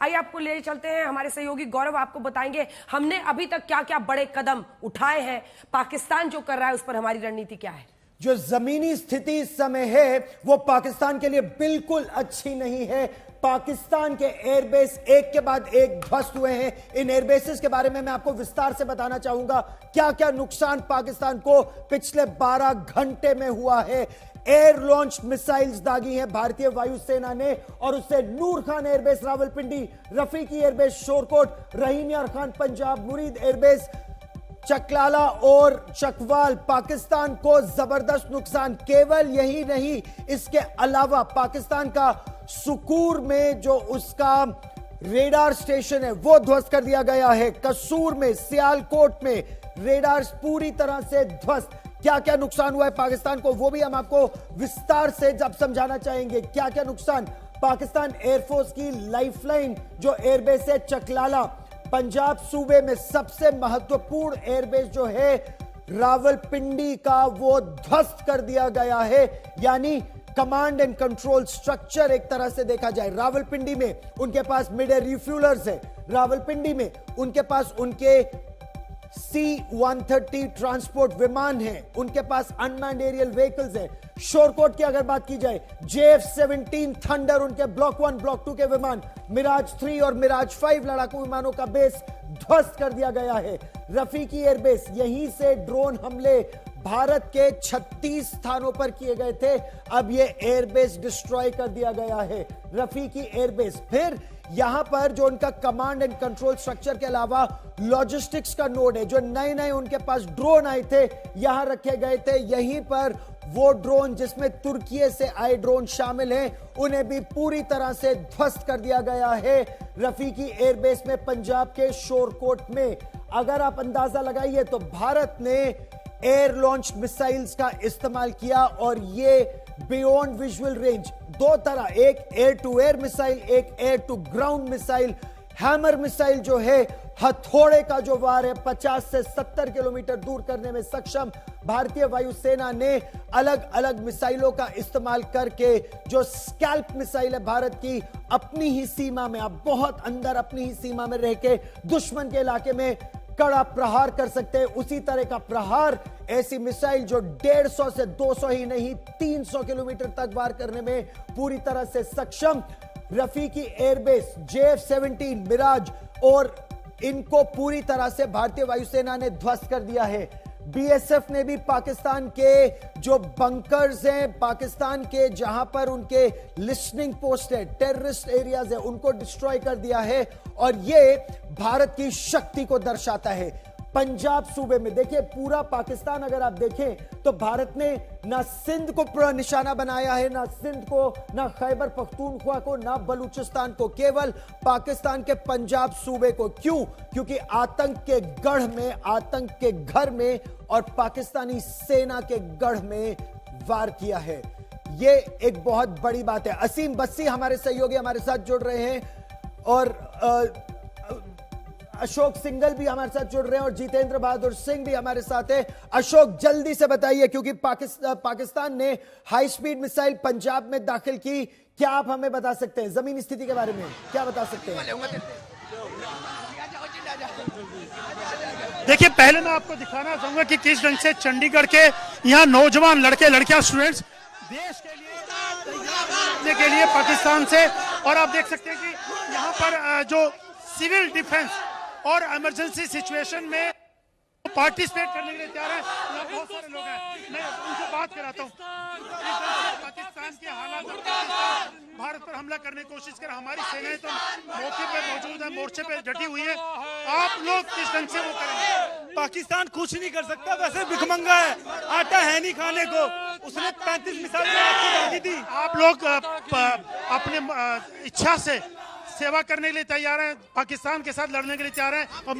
आइए आपको ले चलते हैं, हमारे सहयोगी गौरव आपको बताएंगे हमने अभी तक क्या क्या बड़े कदम उठाए हैं, पाकिस्तान जो कर रहा है उस पर हमारी रणनीति क्या है। जो जमीनी स्थिति इस समय है वो पाकिस्तान के लिए बिल्कुल अच्छी नहीं है। पाकिस्तान के एयरबेस एक के बाद एक ध्वस्त हुए हैं। इन एयरबेसेस के बारे में मैं आपको विस्तार से बताना चाहूंगा क्या क्या नुकसान पाकिस्तान को पिछले 12 घंटे में हुआ है। एयर लॉन्च मिसाइल्स दागी हैं भारतीय वायुसेना ने, और उससे नूर खान एयरबेस रावलपिंडी, रफीकी एयरबेस शोरकोट, रहीम यार खान पंजाब, मुरीद एयरबेस चकलाला और चकवाल, पाकिस्तान को जबरदस्त नुकसान। केवल यही नहीं, इसके अलावा पाकिस्तान का सुकूर में जो उसका रेडार स्टेशन है वो ध्वस्त कर दिया गया है। कसूर में, सियालकोट में रेडार पूरी तरह से ध्वस्त। क्या क्या नुकसान हुआ है पाकिस्तान को वो भी हम आपको विस्तार से जब समझाना चाहेंगे। क्या क्या नुकसान, पाकिस्तान एयरफोर्स की लाइफलाइन जो एयरबेस है चकलाला, पंजाब सूबे में सबसे महत्वपूर्ण एयरबेस जो है रावलपिंडी का, वो ध्वस्त कर दिया गया है। यानी कमांड एंड कंट्रोल स्ट्रक्चर एक तरह से देखा जाए, रावलपिंडी में उनके पास मिड एयर रिफ्यूलर्स है, रावलपिंडी में उनके पास उनके C-130 ट्रांसपोर्ट विमान है, उनके पास अनमैन्ड एरियल व्हीकल्स है। शोरकोट की अगर बात की जाए, JF-17 थंडर उनके ब्लॉक 1 ब्लॉक 2 के विमान, मिराज 3 और मिराज 5 लड़ाकू विमानों का बेस ध्वस्त कर दिया गया है। रफीकी एयरबेस, यहीं से ड्रोन हमले भारत के 36 स्थानों पर किए गए थे, अब यह एयरबेस डिस्ट्रॉय कर दिया गया है रफीकी एयरबेस। फिर यहां पर जो उनका कमांड एंड कंट्रोल स्ट्रक्चर के अलावा लॉजिस्टिक्स का नोड है, जो नए नए उनके पास ड्रोन आए थे यहां रखे गए थे। यहीं पर वो ड्रोन जिसमें तुर्की से आए ड्रोन शामिल हैं, उन्हें भी पूरी तरह से ध्वस्त कर दिया गया है रफीकी एयरबेस में पंजाब के शोरकोट में। अगर आप अंदाजा लगाइए तो भारत ने एयर लॉन्च मिसाइल्स का इस्तेमाल किया, और ये बियॉन्ड विजुअल रेंज दो तरह, एक एयर टू एयर मिसाइल, एक air to ground missile. Hammer missile जो है, हथौड़े का जो वार है, 50 से 70 किलोमीटर दूर करने में सक्षम भारतीय वायुसेना ने अलग अलग मिसाइलों का इस्तेमाल करके, जो स्कैल्प मिसाइल है भारत की, अपनी ही सीमा में, आप बहुत अंदर अपनी ही सीमा में रह के दुश्मन के इलाके में कड़ा प्रहार कर सकते हैं। उसी तरह का प्रहार ऐसी मिसाइल जो 150 से 200 ही नहीं 300 किलोमीटर तक वार करने में पूरी तरह से सक्षम रफीकी एयरबेस, JF-17 मिराज, और इनको पूरी तरह से भारतीय वायुसेना ने ध्वस्त कर दिया है। BSF ने भी पाकिस्तान के जो बंकर्स हैं, पाकिस्तान के जहां पर उनके लिस्निंग पोस्ट है, टेररिस्ट एरियाज है, उनको डिस्ट्रॉय कर दिया है, और ये भारत की शक्ति को दर्शाता है। पंजाब सूबे में देखिए, पूरा पाकिस्तान अगर आप देखें तो भारत ने ना सिंध को पूरा निशाना बनाया है, ना सिंध को, ना खैबर पख्तूनख्वा को, ना बलूचिस्तान को, केवल पाकिस्तान के पंजाब सूबे को। क्यों? क्योंकि आतंक के गढ़ में, आतंक के घर में और पाकिस्तानी सेना के गढ़ में वार किया है। यह एक बहुत बड़ी बात है। असीम बस्सी हमारे सहयोगी हमारे साथ जुड़ रहे हैं, और अशोक सिंगल भी हमारे साथ जुड़ रहे हैं, और जितेंद्र बहादुर सिंह भी हमारे साथ है। अशोक, जल्दी से बताइए, क्योंकि पाकिस्तान ने हाई स्पीड मिसाइल पंजाब में दाखिल की, क्या आप हमें बता सकते हैं जमीनी स्थिति के बारे में, क्या बता सकते हैं? देखिए, पहले मैं आपको दिखाना चाहूंगा कि किस ढंग से चंडीगढ़ के यहाँ नौजवान लड़के लड़कियां, स्टूडेंट्स देश के लिए पाकिस्तान से, और आप देख सकते हैं कि यहाँ पर जो सिविल डिफेंस और इमरजेंसी सिचुएशन में पार्टिसिपेट करने के लिए तैयार है। बहुत सारे लोग हैं, मैं उनसे बात कराता हूँ। पाकिस्तान के हालात, भारत पर हमला करने की कोशिश कर, हमारी सेनाएं तो मौके पे मौजूद है, मोर्चे पे डटी हुई है, आप लोग किस ढंग से वो करेंगे? पाकिस्तान कुछ नहीं कर सकता, वैसे भिखमंगा है, आटा है नहीं खाने को, उसने 35 मिसाइलें दी थी। आप लोग अपने इच्छा से सेवा करने के लिए तैयार हैं, पाकिस्तान के साथ लड़ने के लिए तैयार हैं, और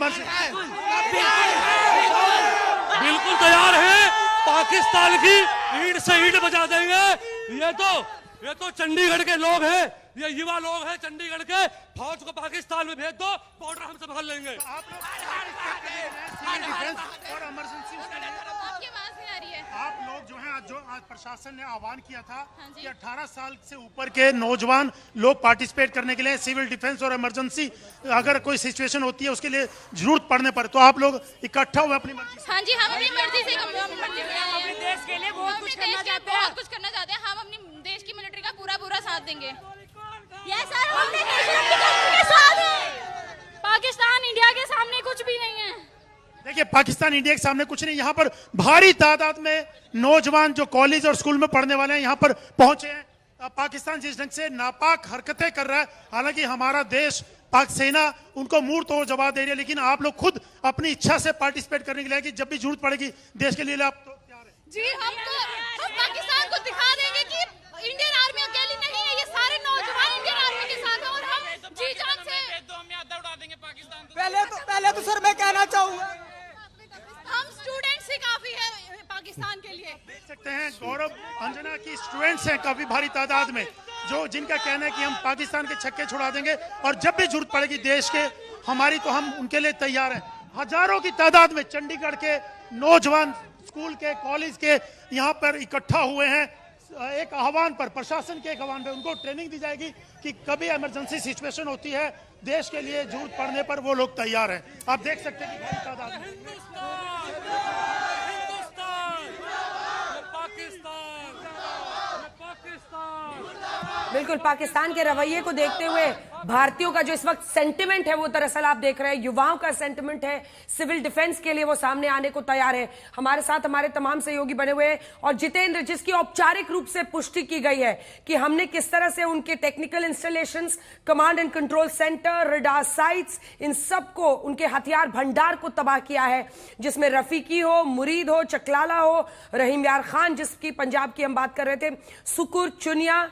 बिल्कुल तैयार है। पाकिस्तान की ईंट से ईंट बजा देंगे। ये तो चंडीगढ़ के लोग हैं, ये युवा लोग हैं चंडीगढ़ के। फौज को पाकिस्तान में भेज दो, बॉर्डर हम संभाल लेंगे। आप लोग और इमरजेंसी जा रही है। आप लोग जो है आज प्रशासन ने आह्वान किया था हाँ जी। कि 18 साल से ऊपर के नौजवान लोग पार्टिसिपेट करने के लिए सिविल डिफेंस और इमरजेंसी अगर कोई सिचुएशन होती है उसके लिए जरूरत पड़ने पर तो आप लोग इकट्ठा हुए अपनी मर्जी से। हाँ जी, हम अपनी मर्जी से अपने देश के लिए बहुत कुछ करना चाहते हैं। बहुत कुछ करना चाहते हैं। हम अपनी देश की मिलिट्री का पूरा साथ देंगे। ये सर हम अपने के साथ हैं। पाकिस्तान इंडिया के सामने कुछ भी नहीं है। देखिए पाकिस्तान इंडिया के सामने कुछ नहीं। यहाँ पर भारी तादाद में नौजवान जो कॉलेज और स्कूल में पढ़ने वाले हैं यहाँ पर पहुंचे हैं। पाकिस्तान जिस ढंग से नापाक हरकतें कर रहा है, हालांकि हमारा देश पाक सेना उनको मुंह तोड़ जवाब दे रही है, लेकिन आप लोग खुद अपनी इच्छा से पार्टिसिपेट करने के लिए कि जब भी जरूरत पड़ेगी देश के लिए आप तो तैयार हैं। जी, हम पाकिस्तान को दिखा देंगे कि इंडियन आर्मी अकेली नहीं है, ये सारे नौजवान इंडियन आर्मी के साथ हैं और हम जी जान से उड़ा देंगे पाकिस्तान। पहले तो सर मैं कहना चाहूंगा हम स्टूडेंट्स ही काफी है पाकिस्तान के लिए। देख सकते हैं गौरव अंजना की स्टूडेंट्स हैं काफी भारी तादाद में जो जिनका कहना है कि हम पाकिस्तान के छक्के छुड़ा देंगे और जब भी जरूरत पड़ेगी देश के हमारी तो हम उनके लिए तैयार हैं। हजारों की तादाद में चंडीगढ़ के नौजवान स्कूल के कॉलेज के यहाँ पर इकट्ठा हुए हैं। एक आह्वान पर, प्रशासन के एक आह्वान पर उनको ट्रेनिंग दी जाएगी कि कभी इमरजेंसी सिचुएशन होती है देश के लिए जरूरत पड़ने पर वो लोग तैयार हैं। आप देख सकते हैं कि बड़ी तादाद में बिल्कुल पाकिस्तान के रवैये को देखते हुए भारतीयों का जो इस वक्त सेंटिमेंट है वो दरअसल आप देख रहे हैं युवाओं का सेंटिमेंट है। सिविल डिफेंस के लिए वो सामने आने को तैयार है। हमारे साथ हमारे तमाम सहयोगी बने हुए हैं और जितेंद्र, जिसकी औपचारिक रूप से पुष्टि की गई है कि हमने किस तरह से उनके technical installations, command and control centre, radar sites, इन सबको, उनके हथियार भंडार को तबाह किया है, जिसमें रफीकी हो, मुरीद हो, चकलाला हो, रहीम यार खान जिसकी पंजाब की हम बात कर रहे थे, Sukkur, Chunian,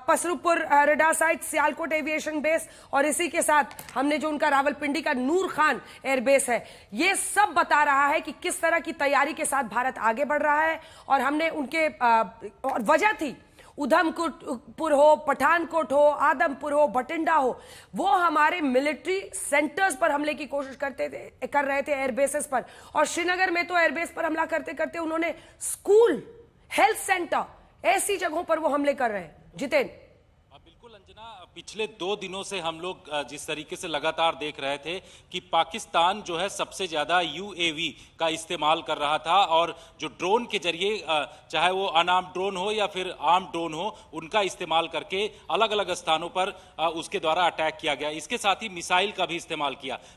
Pasrur radar site, Sialkot aviation base और इसी के साथ हमने जो उनका रावलपिंडी का नूर खान एयरबेस है, ये सब बता रहा है कि किस तरह की तैयारी के साथ भारत आगे बढ़ रहा है। और हमने उनके और वजह थी उधमपुर हो, पठानकोट हो, आदमपुर हो, बठिंडा हो, वो हमारे मिलिट्री सेंटर्स पर हमले की कोशिश कर रहे थे एयरबेसेस पर। और श्रीनगर में तो एयरबेस पर हमला करते करते उन्होंने स्कूल, हेल्थ सेंटर, ऐसी जगहों पर वो हमले कर रहे हैं। जितेंद्र, बिल्कुल अंजना, पिछले 2 दिनों से हम लोग जिस तरीके से लगातार देख रहे थे कि पाकिस्तान जो है सबसे ज्यादा यूएवी का इस्तेमाल कर रहा था और जो ड्रोन के जरिए, चाहे वो अनार्म्ड ड्रोन हो या फिर आर्म्ड ड्रोन हो, उनका इस्तेमाल करके अलग अलग स्थानों पर उसके द्वारा अटैक किया गया। इसके साथ ही मिसाइल का भी इस्तेमाल किया।